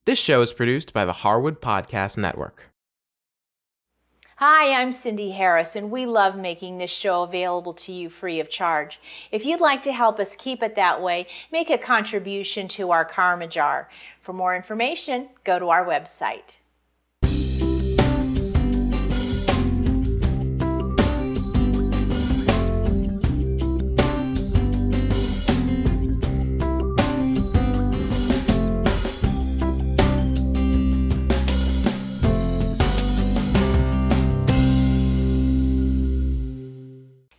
This show is produced by the Harwood Podcast Network. Hi, I'm Cindy Harris, and we love making this show available to you free of charge. If you'd like to help us keep it that way, make a contribution to our Karma Jar. For more information, go to our website.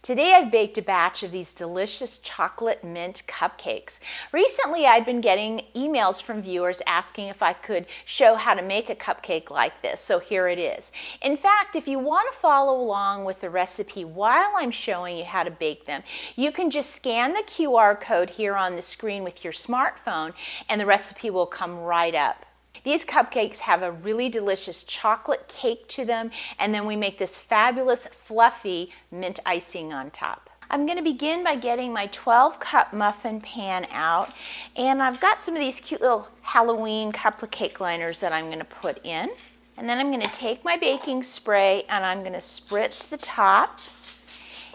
Today I've baked a batch of these delicious chocolate mint cupcakes. Recently I'd been getting emails from viewers asking if I could show how to make a cupcake like this, so here it is. In fact, if you want to follow along with the recipe while I'm showing you how to bake them, you can just scan the QR code here on the screen with your smartphone and the recipe will come right up. These cupcakes have a really delicious chocolate cake to them, and then we make this fabulous fluffy mint icing on top. I'm going to begin by getting my 12-cup muffin pan out, and I've got some of these cute little Halloween cupcake liners that I'm going to put in. And then I'm going to take my baking spray and I'm going to spritz the tops.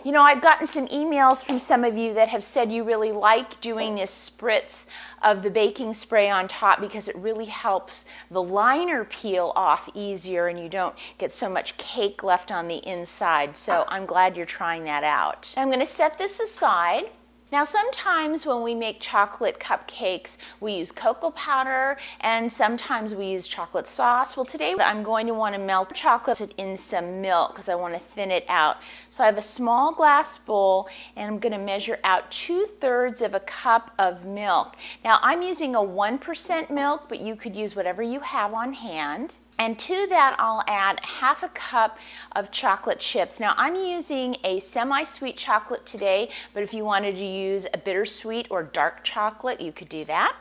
You know, I've gotten some emails from some of you that have said you really like doing this spritz of the baking spray on top because it really helps the liner peel off easier and you don't get so much cake left on the inside. So I'm glad you're trying that out. I'm going to set this aside. Now sometimes when we make chocolate cupcakes, we use cocoa powder and sometimes we use chocolate sauce. Well, today I'm going to want to melt chocolate in some milk because I want to thin it out. So I have a small glass bowl and I'm going to measure out 2/3 of a cup of milk. Now I'm using a 1% milk, but you could use whatever you have on hand. And to that, I'll add 1/2 cup of chocolate chips. Now, I'm using a semi-sweet chocolate today, but if you wanted to use a bittersweet or dark chocolate, you could do that.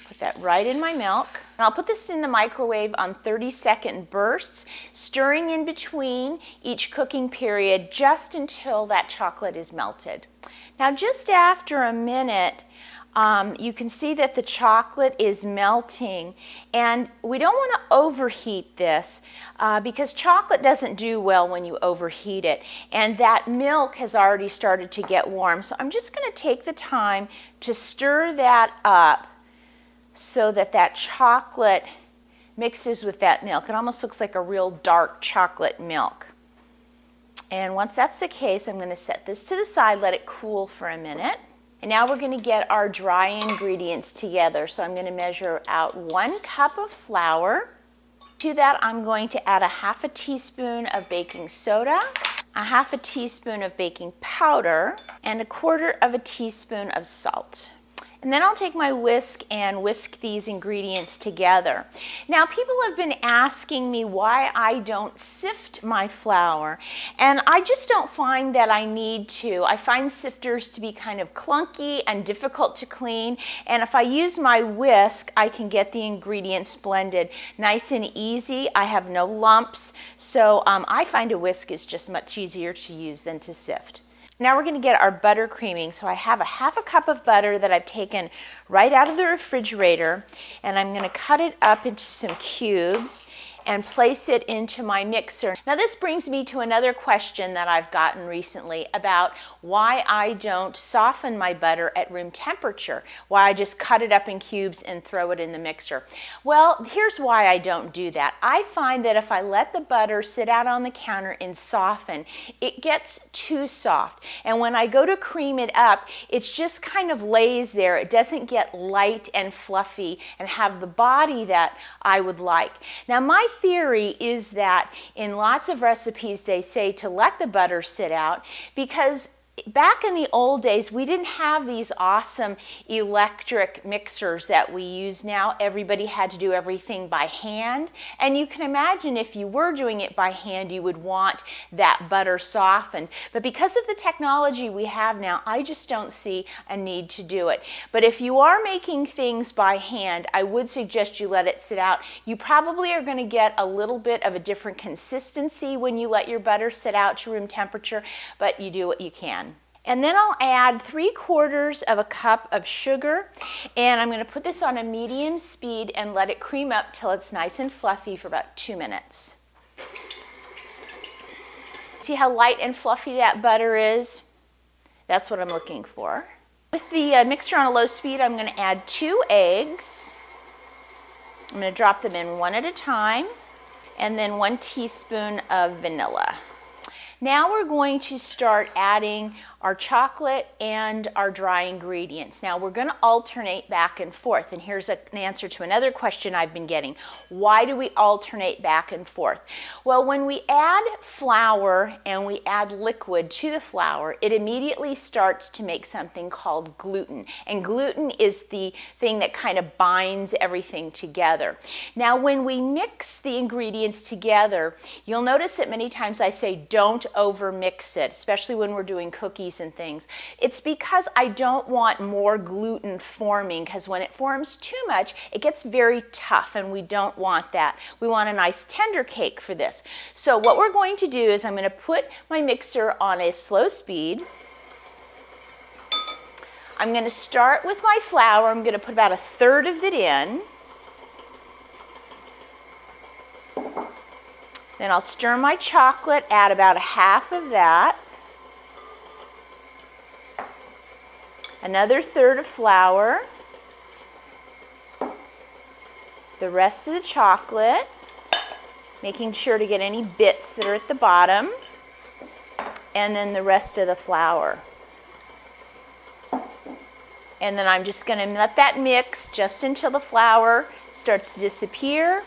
Put that right in my milk. And I'll put this in the microwave on 30-second bursts, stirring in between each cooking period just until that chocolate is melted. Now, just after a minute, you can see that the chocolate is melting, and we don't want to overheat this because chocolate doesn't do well when you overheat it, and that milk has already started to get warm. So I'm just going to take the time to stir that up so that that chocolate mixes with that milk. It almost looks like a real dark chocolate milk. And once that's the case, I'm going to set this to the side, let it cool for a minute. And now we're going to get our dry ingredients together. So I'm going to measure out 1 cup of flour. To that, I'm going to add 1/2 teaspoon of baking soda, 1/2 teaspoon of baking powder, and 1/4 teaspoon of salt. And then I'll take my whisk and whisk these ingredients together. Now, people have been asking me why I don't sift my flour, and I just don't find that I need to. I find sifters to be kind of clunky and difficult to clean, and if I use my whisk, I can get the ingredients blended nice and easy. I have no lumps, so I find a whisk is just much easier to use than to sift. Now we're going to get our butter creaming. So I have 1/2 cup of butter that I've taken right out of the refrigerator, and I'm going to cut it up into some cubes and place it into my mixer. Now this brings me to another question that I've gotten recently about why I don't soften my butter at room temperature, why I just cut it up in cubes and throw it in the mixer. Well, here's why I don't do that. I find that if I let the butter sit out on the counter and soften, it gets too soft. And when I go to cream it up, it just kind of lays there. It doesn't get light and fluffy and have the body that I would like. Now my theory is that in lots of recipes they say to let the butter sit out because back in the old days, we didn't have these awesome electric mixers that we use now. Everybody had to do everything by hand. And you can imagine if you were doing it by hand, you would want that butter softened. But because of the technology we have now, I just don't see a need to do it. But if you are making things by hand, I would suggest you let it sit out. You probably are going to get a little bit of a different consistency when you let your butter sit out to room temperature, but you do what you can. And then I'll add 3/4 of a cup of sugar, and I'm going to put this on a medium speed and let it cream up till it's nice and fluffy for about 2 minutes. See how light and fluffy that butter is? That's what I'm looking for. With the mixture on a low speed, I'm going to add 2 eggs. I'm going to drop them in one at a time, and then 1 teaspoon of vanilla. Now we're going to start adding our chocolate and our dry ingredients. Now we're going to alternate back and forth, and here's an answer to another question I've been getting. Why do we alternate back and forth? Well, when we add flour and we add liquid to the flour, it immediately starts to make something called gluten, and gluten is the thing that kind of binds everything together. Now when we mix the ingredients together, you'll notice that many times I say don't over mix it, especially when we're doing cookies and things. It's because I don't want more gluten forming, because when it forms too much, it gets very tough, and we don't want that. We want a nice tender cake for this. So what we're going to do is I'm going to put my mixer on a slow speed. I'm going to start with my flour. I'm going to put about 1/3 of it in. Then I'll stir my chocolate, add about 1/2 of that. Another 1/3 of flour. The rest of the chocolate, making sure to get any bits that are at the bottom. And then the rest of the flour. And then I'm just going to let that mix just until the flour starts to disappear.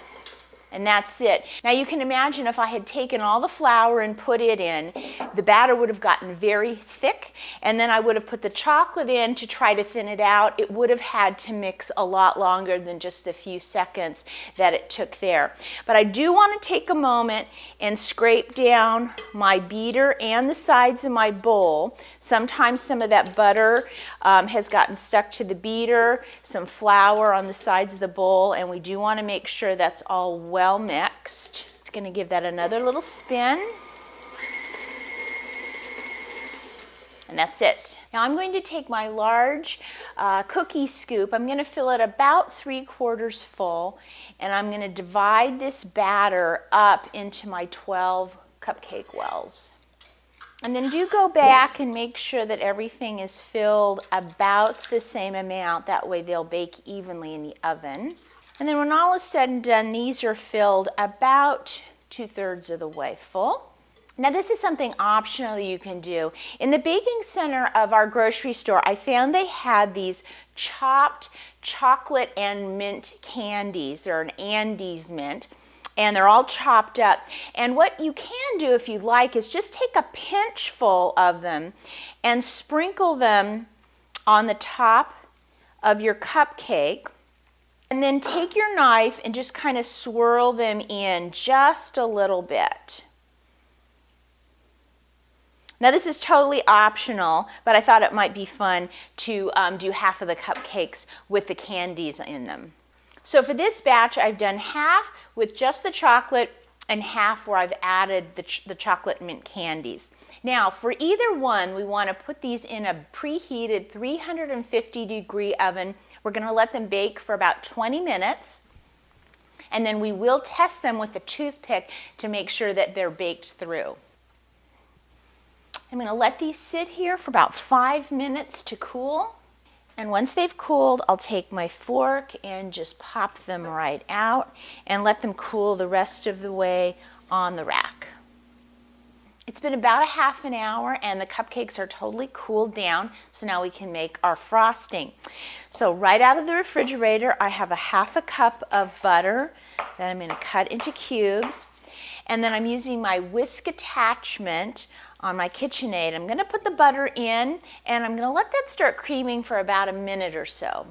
And that's it. Now you can imagine if I had taken all the flour and put it in, the batter would have gotten very thick, and then I would have put the chocolate in to try to thin it out. It would have had to mix a lot longer than just the few seconds that it took there. But I do want to take a moment and scrape down my beater and the sides of my bowl. Sometimes some of that butter has gotten stuck to the beater, some flour on the sides of the bowl, and we do want to make sure that's all well mixed. Just going to give that another little spin. And that's it. Now I'm going to take my large cookie scoop. I'm going to fill it about 3/4 full, and I'm going to divide this batter up into my 12 cupcake wells. And then do go back and make sure that everything is filled about the same amount. That way they'll bake evenly in the oven. And then when all is said and done, these are filled about 2/3 of the way full. Now this is something optional you can do. In the baking center of our grocery store, I found they had these chopped chocolate and mint candies. They're an Andes mint, and they're all chopped up. And what you can do if you like is just take a pinch full of them and sprinkle them on the top of your cupcake. And then take your knife and just kind of swirl them in just a little bit. Now this is totally optional, but I thought it might be fun to do half of the cupcakes with the candies in them. So for this batch, I've done half with just the chocolate and half where I've added the chocolate mint candies. Now for either one, we want to put these in a preheated 350-degree oven. We're going to let them bake for about 20 minutes, and then we will test them with a toothpick to make sure that they're baked through. I'm going to let these sit here for about 5 minutes to cool, and once they've cooled, I'll take my fork and just pop them right out and let them cool the rest of the way on the rack. It's been about a half an hour and the cupcakes are totally cooled down, so now we can make our frosting. So right out of the refrigerator, I have a 1/2 cup of butter that I'm going to cut into cubes, and then I'm using my whisk attachment on my KitchenAid. I'm going to put the butter in, and I'm going to let that start creaming for about a minute or so.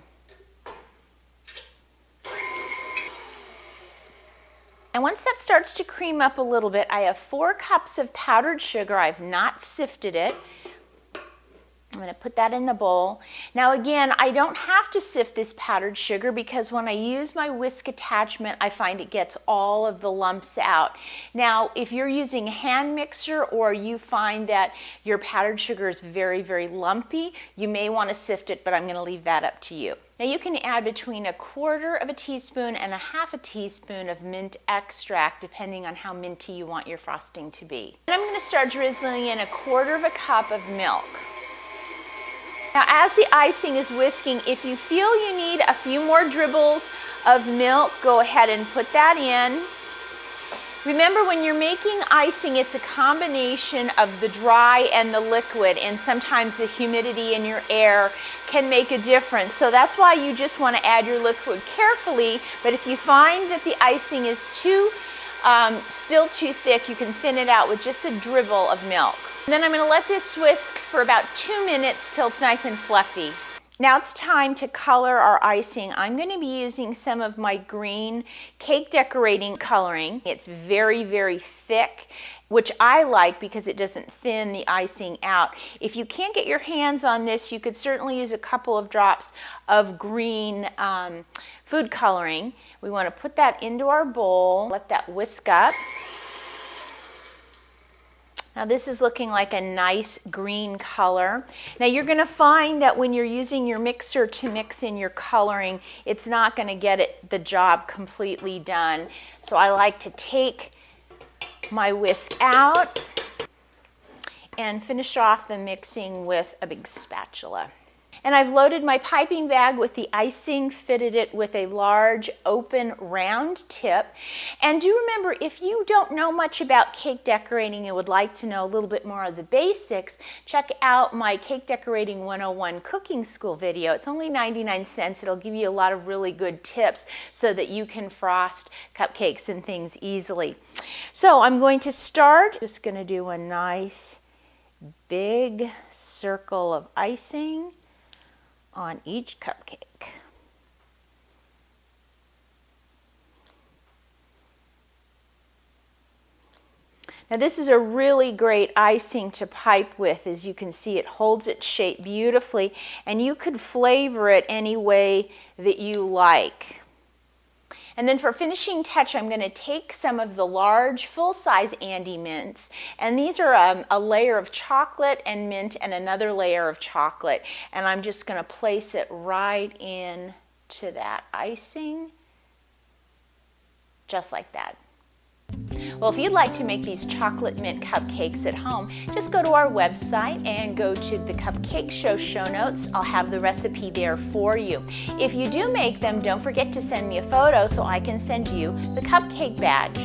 And once that starts to cream up a little bit, I have 4 cups of powdered sugar. I've not sifted it. I'm going to put that in the bowl. Now again, I don't have to sift this powdered sugar because when I use my whisk attachment, I find it gets all of the lumps out. Now, if you're using a hand mixer or you find that your powdered sugar is very, very lumpy, you may want to sift it, but I'm going to leave that up to you. Now you can add between 1/4 teaspoon and 1/2 teaspoon of mint extract, depending on how minty you want your frosting to be. And I'm going to start drizzling in 1/4 cup of milk. Now as the icing is whisking, if you feel you need a few more dribbles of milk, go ahead and put that in. Remember, when you're making icing, it's a combination of the dry and the liquid, and sometimes the humidity in your air can make a difference. So that's why you just want to add your liquid carefully, but if you find that the icing is still too thick, you can thin it out with just a dribble of milk. And then I'm going to let this whisk for about 2 minutes till it's nice and fluffy. Now it's time to color our icing. I'm going to be using some of my green cake decorating coloring. It's very, very thick, which I like because it doesn't thin the icing out. If you can't get your hands on this, you could certainly use a couple of drops of green food coloring. We want to put that into our bowl, let that whisk up. Now this is looking like a nice green color. Now you're going to find that when you're using your mixer to mix in your coloring, it's not going to get the job completely done. So I like to take my whisk out and finish off the mixing with a big spatula. And I've loaded my piping bag with the icing, fitted it with a large open round tip. And do remember, if you don't know much about cake decorating and would like to know a little bit more of the basics, check out my Cake Decorating 101 cooking school video. It's only 99 cents. It'll give you a lot of really good tips so that you can frost cupcakes and things easily. So I'm going to start, just going to do a nice big circle of icing on each cupcake. Now this is a really great icing to pipe with. As you can see, it holds its shape beautifully, and you could flavor it any way that you like. And then for finishing touch, I'm going to take some of the large full-size Andy mints, and these are a layer of chocolate and mint and another layer of chocolate, and I'm just going to place it right in to that icing, just like that. Well, if you'd like to make these chocolate mint cupcakes at home, just go to our website and go to the Cupcake show notes. I'll have the recipe there for you. If you do make them, don't forget to send me a photo so I can send you the cupcake badge.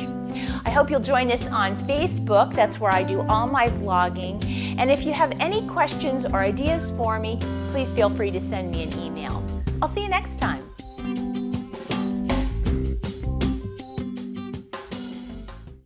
I hope you'll join us on Facebook. That's where I do all my vlogging. And if you have any questions or ideas for me, please feel free to send me an email. I'll see you next time.